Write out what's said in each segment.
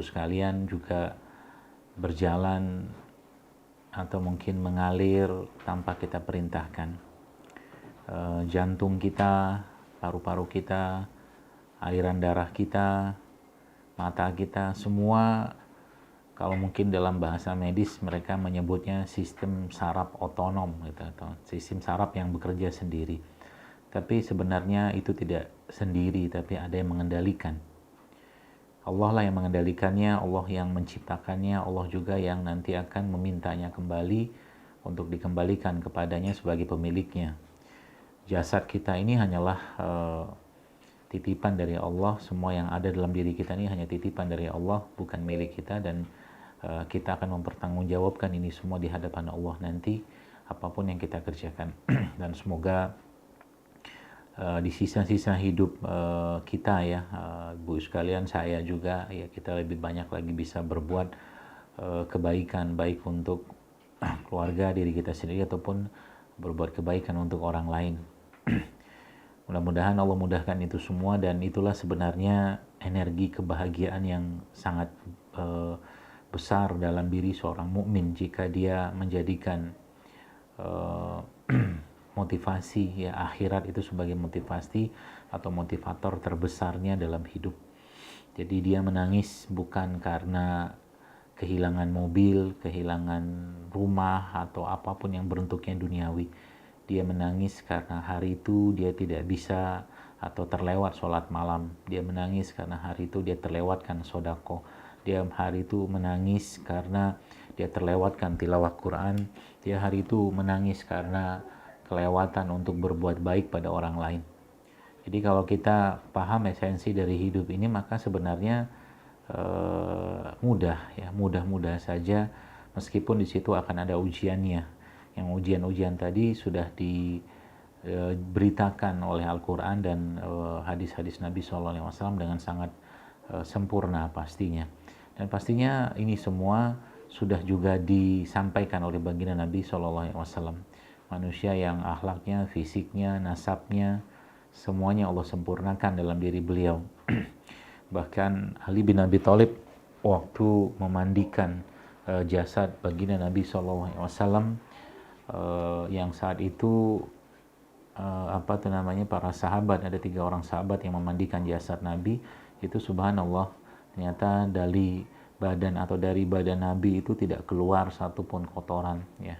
sekalian juga berjalan atau mungkin mengalir tanpa kita perintahkan. Jantung kita, paru-paru kita, aliran darah kita, mata kita, semua kalau mungkin dalam bahasa medis mereka menyebutnya sistem saraf otonom gitu, atau sistem saraf yang bekerja sendiri. Tapi sebenarnya itu tidak sendiri, tapi ada yang mengendalikan. Allah lah yang mengendalikannya, Allah yang menciptakannya, Allah juga yang nanti akan memintanya kembali untuk dikembalikan kepadanya sebagai pemiliknya. Jasad kita ini hanyalah titipan dari Allah, semua yang ada dalam diri kita ini hanya titipan dari Allah, bukan milik kita, dan kita akan mempertanggungjawabkan ini semua di hadapan Allah nanti, apapun yang kita kerjakan. Dan semoga di sisa-sisa hidup kita ya, Bu sekalian, saya juga ya, kita lebih banyak lagi bisa berbuat kebaikan, baik untuk keluarga, diri kita sendiri, ataupun berbuat kebaikan untuk orang lain. Mudah-mudahan Allah mudahkan itu semua, dan itulah sebenarnya energi kebahagiaan yang sangat besar dalam diri seorang mukmin jika dia menjadikan motivasi ya akhirat itu sebagai motivasi atau motivator terbesarnya dalam hidup. Jadi dia menangis bukan karena kehilangan mobil, kehilangan rumah, atau apapun yang bentuknya duniawi. Dia menangis karena hari itu dia tidak bisa atau terlewat sholat malam. Dia menangis karena hari itu dia terlewatkan sodako. Dia hari itu menangis karena dia terlewatkan tilawah Quran. Dia hari itu menangis karena kelewatan untuk berbuat baik pada orang lain. Jadi kalau kita paham esensi dari hidup ini, maka sebenarnya mudah saja, meskipun di situ akan ada ujiannya. Yang ujian-ujian tadi sudah diberitakan oleh Al-Quran dan hadis-hadis Nabi SAW dengan sangat sempurna pastinya. Dan pastinya ini semua sudah juga disampaikan oleh baginda Nabi SAW. Manusia yang akhlaknya, fisiknya, nasabnya, semuanya Allah sempurnakan dalam diri beliau. Bahkan Ali bin Abi Thalib waktu memandikan jasad baginda Nabi SAW, yang saat itu para sahabat, ada 3 orang sahabat yang memandikan jasad Nabi, itu subhanallah, ternyata dari badan Nabi itu tidak keluar satupun kotoran ya.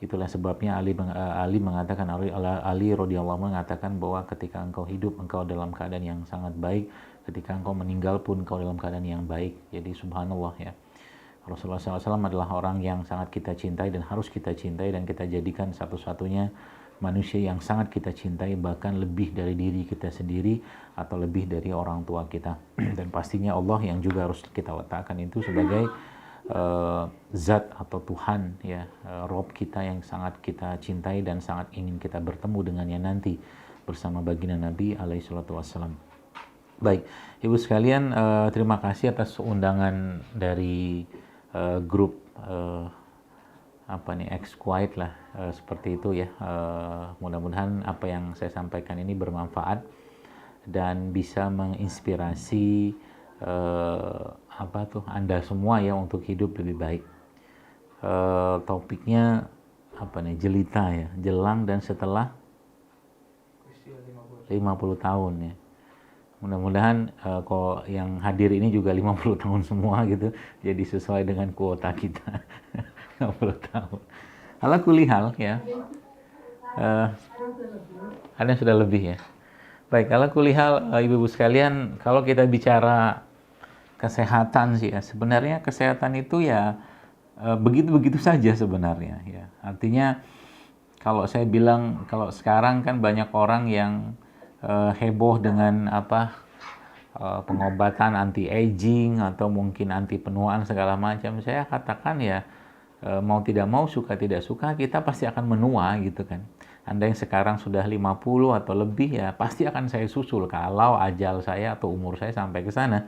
Itulah sebabnya Ali radhiyallahu anhu mengatakan bahwa ketika engkau hidup engkau dalam keadaan yang sangat baik, ketika engkau meninggal pun engkau dalam keadaan yang baik. Jadi subhanallah ya, Rasulullah SAW adalah orang yang sangat kita cintai dan harus kita cintai, dan kita jadikan satu-satunya manusia yang sangat kita cintai, bahkan lebih dari diri kita sendiri atau lebih dari orang tua kita. Dan pastinya Allah yang juga harus kita letakkan itu sebagai zat atau Tuhan ya, Rob kita yang sangat kita cintai dan sangat ingin kita bertemu dengannya nanti bersama baginda Nabi alaihi salatu wassalam. Baik, Ibu sekalian, terima kasih atas undangan dari grup X-Quiet lah, seperti itu ya. Mudah-mudahan apa yang saya sampaikan ini bermanfaat dan bisa menginspirasi Anda semua ya untuk hidup lebih baik. Topiknya jelita ya, jelang dan setelah 50 tahun ya. Mudah-mudahan kok yang hadir ini juga 50 tahun semua gitu, jadi sesuai dengan kuota kita. 50 tahun. Ala kulli hal ya. Ada sudah lebih ya. Baik, ala kulli hal Ibu-ibu sekalian, kalau kita bicara kesehatan sih ya, sebenarnya kesehatan itu ya begitu-begitu saja sebenarnya ya. Artinya kalau saya bilang, kalau sekarang kan banyak orang yang heboh dengan pengobatan anti-aging atau mungkin anti penuaan segala macam. Saya katakan ya, mau tidak mau, suka tidak suka, kita pasti akan menua gitu kan. Anda yang sekarang sudah 50 atau lebih ya pasti akan saya susul kalau ajal saya atau umur saya sampai ke sana.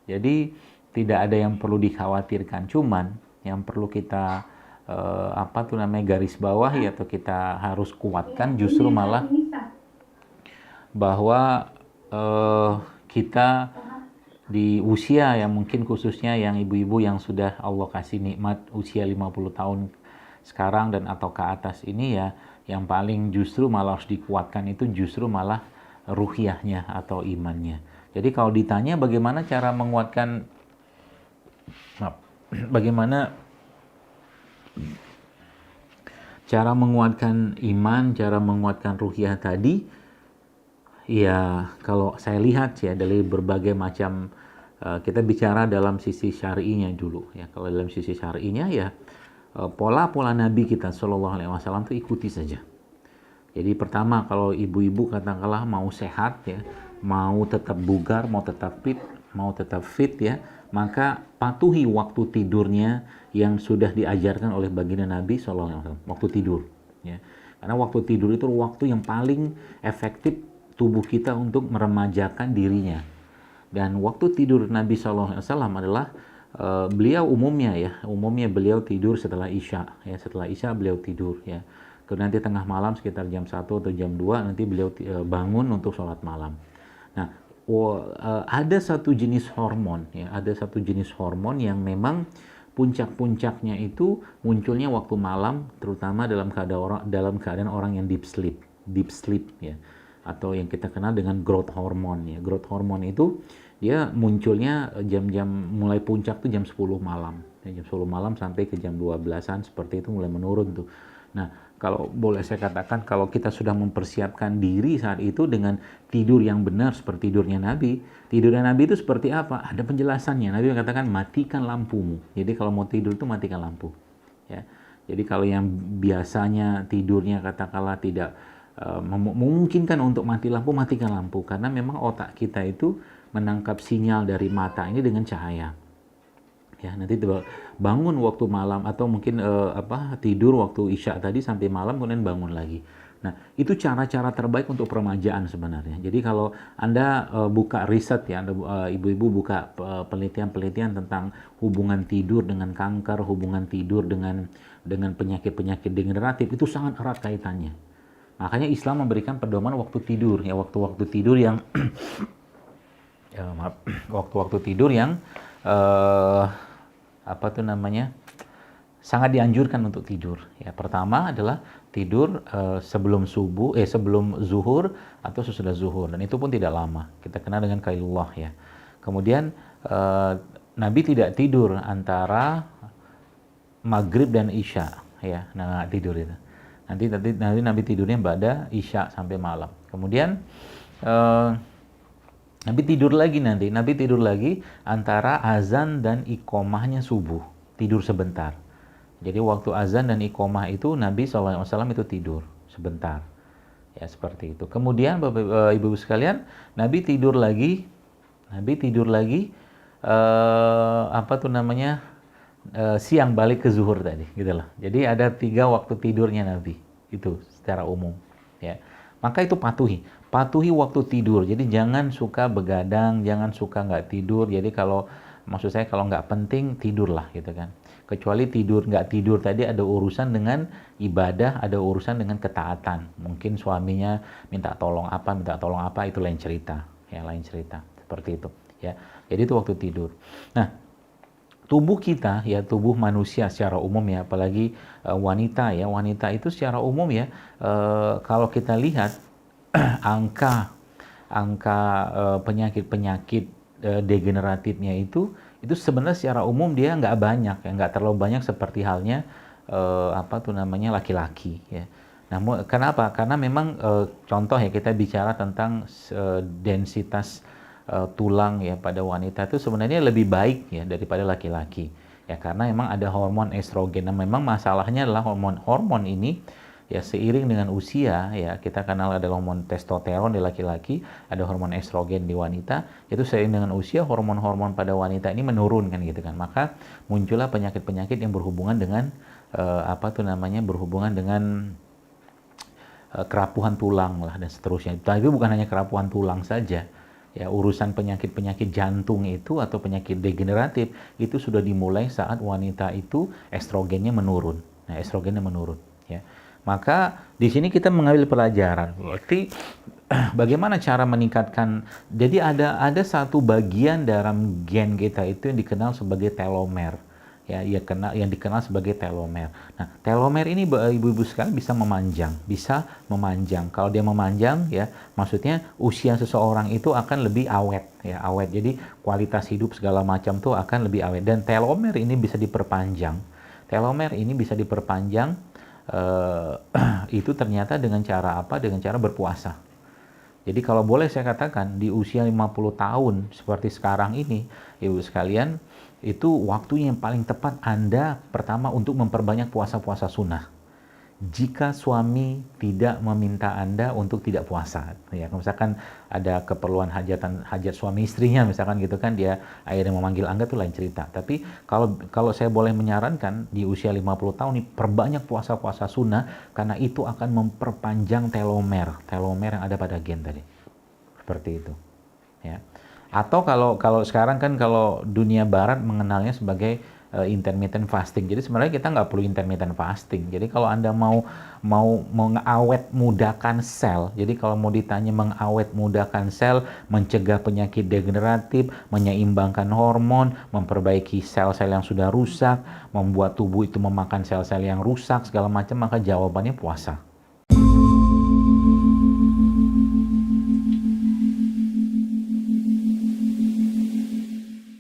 Jadi tidak ada yang perlu dikhawatirkan, cuman yang perlu kita garis bawahi atau kita harus kuatkan justru malah bahwa kita di usia yang mungkin khususnya yang ibu-ibu yang sudah Allah kasih nikmat usia 50 tahun sekarang dan atau ke atas ini ya, yang paling justru malah harus dikuatkan itu justru malah ruhiyahnya atau imannya. Jadi kalau ditanya bagaimana cara menguatkan bagaimana cara menguatkan iman, cara menguatkan ruhiyah tadi, ya kalau saya lihat ya dari berbagai macam kita bicara dalam sisi syar'inya dulu ya. Kalau dalam sisi syar'inya ya pola-pola Nabi kita Shallallahu Alaihi Wasallam itu ikuti saja. Jadi pertama kalau ibu-ibu katakanlah mau sehat ya, mau tetap bugar, mau tetap fit ya, maka patuhi waktu tidurnya yang sudah diajarkan oleh baginda Nabi SAW, waktu tidur ya. Karena waktu tidur itu waktu yang paling efektif tubuh kita untuk meremajakan dirinya. Dan waktu tidur Nabi SAW adalah beliau umumnya beliau tidur setelah Isya ya, setelah Isya beliau tidur ya. Kemudian nanti tengah malam sekitar jam 1 atau jam 2 nanti beliau bangun untuk sholat malam. Nah, ada satu jenis hormon ya, ada satu jenis hormon yang memang puncak-puncaknya itu munculnya waktu malam, terutama dalam keadaan orang yang deep sleep ya, atau yang kita kenal dengan growth hormone ya. Growth hormone itu dia munculnya jam-jam mulai puncak tuh jam 10 malam ya, jam 10 malam sampai ke jam 12-an seperti itu mulai menurun tuh. Nah, kalau boleh saya katakan, kalau kita sudah mempersiapkan diri saat itu dengan tidur yang benar seperti tidurnya Nabi itu seperti apa? Ada penjelasannya. Nabi mengatakan matikan lampumu. Jadi kalau mau tidur itu matikan lampu. Ya. Jadi kalau yang biasanya tidurnya katakanlah tidak memungkinkan untuk mati lampu, matikan lampu. Karena memang otak kita itu menangkap sinyal dari mata ini dengan cahaya. Ya, nanti bangun waktu malam atau mungkin tidur waktu Isya tadi sampai malam kemudian bangun lagi. Nah, itu cara-cara terbaik untuk peremajaan sebenarnya. Jadi kalau Anda buka riset ya, ibu-ibu buka penelitian-penelitian tentang hubungan tidur dengan kanker, hubungan tidur dengan penyakit-penyakit degeneratif, itu sangat erat kaitannya. Makanya Islam memberikan pedoman waktu tidur ya, waktu-waktu tidur yang waktu-waktu tidur yang sangat dianjurkan untuk tidur ya. Pertama adalah tidur sebelum zuhur atau sesudah zuhur, dan itu pun tidak lama, kita kenal dengan qailullah ya. Kemudian Nabi tidak tidur antara maghrib dan isya ya, nah tidur itu nanti Nabi tidurnya pada isya sampai malam. Kemudian Nabi tidur lagi antara azan dan iqomahnya subuh, tidur sebentar. Jadi waktu azan dan iqomah itu Nabi SAW itu tidur sebentar. Ya seperti itu. Kemudian Bapak Ibu sekalian, Nabi tidur lagi siang balik ke zuhur tadi, gitu loh. Jadi ada 3 waktu tidurnya Nabi itu secara umum, ya. Maka itu patuhi waktu tidur. Jadi jangan suka begadang, jangan suka nggak tidur. Jadi kalau nggak penting tidurlah gitu kan. Kecuali nggak tidur tadi ada urusan dengan ibadah, ada urusan dengan ketaatan. Mungkin suaminya minta tolong apa itu lain cerita, ya lain cerita seperti itu. Ya, jadi itu waktu tidur. Nah, tubuh kita ya, tubuh manusia secara umum ya, apalagi wanita itu secara umum ya, kalau kita lihat angka penyakit degeneratifnya itu sebenarnya secara umum dia nggak banyak ya, nggak terlalu banyak seperti halnya laki-laki ya. Namun kenapa? Karena memang contoh ya, kita bicara tentang densitas tulang ya pada wanita itu sebenarnya lebih baik ya daripada laki-laki ya, karena memang ada hormon estrogen. Nah, memang masalahnya adalah hormon ini ya, seiring dengan usia ya, kita kenal ada hormon testosteron di laki-laki, ada hormon estrogen di wanita. Itu seiring dengan usia hormon-hormon pada wanita ini menurun kan gitu kan, maka muncullah penyakit-penyakit yang berhubungan dengan kerapuhan tulang lah dan seterusnya. Tapi bukan hanya kerapuhan tulang saja. Ya, urusan penyakit-penyakit jantung itu atau penyakit degeneratif itu sudah dimulai saat wanita itu estrogennya menurun. Nah, estrogennya menurun ya. Maka di sini kita mengambil pelajaran. Berarti bagaimana cara meningkatkan? Jadi ada satu bagian dalam gen kita itu yang dikenal sebagai telomer. Ya, yang dikenal sebagai telomer. Nah, telomer ini ibu-ibu sekalian bisa memanjang. Kalau dia memanjang, ya, maksudnya usia seseorang itu akan lebih awet, ya, awet. Jadi kualitas hidup segala macam tuh akan lebih awet. Dan telomer ini bisa diperpanjang. Telomer ini bisa diperpanjang itu ternyata dengan cara apa? Dengan cara berpuasa. Jadi kalau boleh saya katakan di usia 50 tahun seperti sekarang ini, ibu sekalian, itu waktunya yang paling tepat Anda pertama untuk memperbanyak puasa-puasa sunnah. Jika suami tidak meminta Anda untuk tidak puasa, ya, misalkan ada keperluan hajat suami istrinya, misalkan gitu kan, dia akhirnya memanggil Anda, tuh lain cerita. Tapi kalau saya boleh menyarankan di usia 50 tahun ini perbanyak puasa-puasa sunnah, karena itu akan memperpanjang telomer yang ada pada gen tadi. Seperti itu, ya. Atau kalau sekarang kan kalau dunia barat mengenalnya sebagai intermittent fasting. Jadi sebenarnya kita nggak perlu intermittent fasting. Jadi kalau Anda mau mengawet mudakan sel, jadi kalau mau ditanya mengawet mudakan sel, mencegah penyakit degeneratif, menyeimbangkan hormon, memperbaiki sel-sel yang sudah rusak, membuat tubuh itu memakan sel-sel yang rusak segala macam, maka jawabannya puasa.